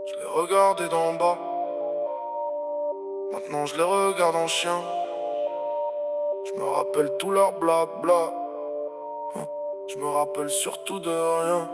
Je les regardais d'en bas, maintenant je les regarde en chien. Je me rappelle tout leur blabla, je me rappelle surtout de rien.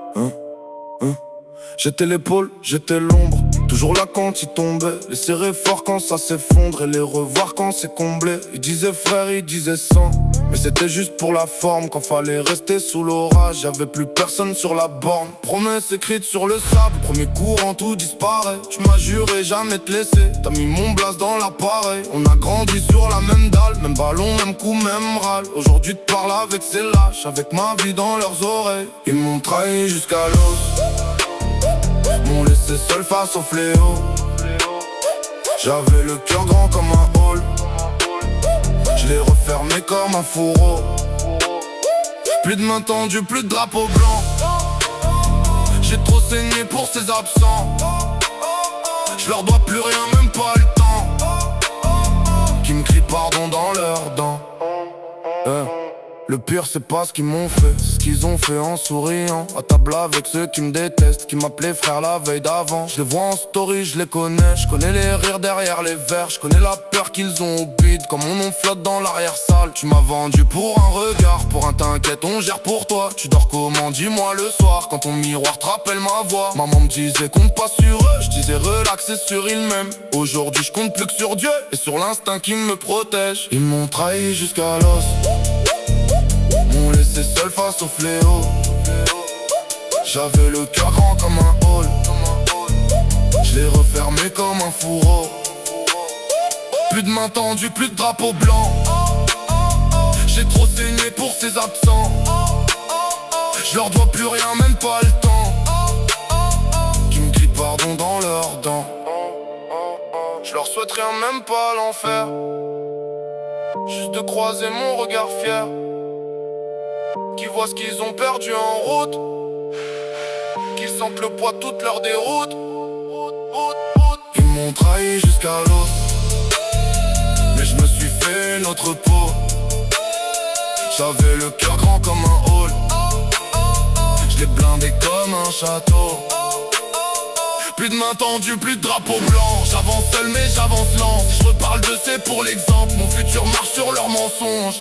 J'étais l'épaule, j'étais l'ombre, toujours là quand ils tombaient. Les serrer fort quand ça s'effondre et les revoir quand c'est comblé. Ils disaient frère, ils disaient sang, mais c'était juste pour la forme. Quand fallait rester sous l'orage, y'avait plus personne sur la borne. Promesse écrite sur le sable, premier courant tout disparaît. Tu m'as juré jamais te laisser, t'as mis mon blase dans l'appareil. On a grandi sur la même dalle, même ballon, même coup, même râle. Aujourd'hui te parle avec ces lâches, avec ma vie dans leurs oreilles. Ils m'ont trahi jusqu'à l'os, m'ont laissé seul face au fléau. J'avais le cœur grand comme un hall, je l'ai refermé comme un fourreau. Plus de main tendue, plus de drapeau blanc. J'ai trop saigné pour ces absents, je leur dois plus rien, même pas le temps. Qui me crient pardon dans leurs dents. Le pire c'est pas ce qu'ils m'ont fait, c'est ce qu'ils ont fait en souriant. À table avec ceux qui me détestent, qui m'appelaient frère la veille d'avant. Je les vois en story, je les connais, je connais les rires derrière les verres. Je connais la peur qu'ils ont au bide, comme mon nom flotte dans l'arrière-salle. Tu m'as vendu pour un regard, pour un t'inquiète on gère pour toi. Tu dors comment, dis-moi le soir, quand ton miroir te rappelle ma voix. Maman me disait compte pas sur eux, je disais relaxer sur ils-mêmes. Aujourd'hui je compte plus que sur Dieu et sur l'instinct qui me protège. Ils m'ont trahi jusqu'à l'os, m'ont laissé seul face au fléau. J'avais le cœur grand comme un hall, je l'ai refermé comme un fourreau. Plus de main tendue, plus de drapeau blanc. J'ai trop saigné pour ces absents, je leur dois plus rien, même pas le temps. Qui me crient pardon dans leurs dents. Je leur souhaite rien, même pas l'enfer, juste de croiser mon regard fier. Qui voient ce qu'ils ont perdu en route, qu'ils sentent le poids de toute leur déroute. Ils m'ont trahi jusqu'à l'os, mais je me suis fait une autre peau. J'avais le cœur grand comme un hall, je l'ai blindé comme un château. Plus de main tendue, plus de drapeau blanc. J'avance seul mais j'avance lent. Si je reparle de c'est pour l'exemple, mon futur marche sur leurs mensonges.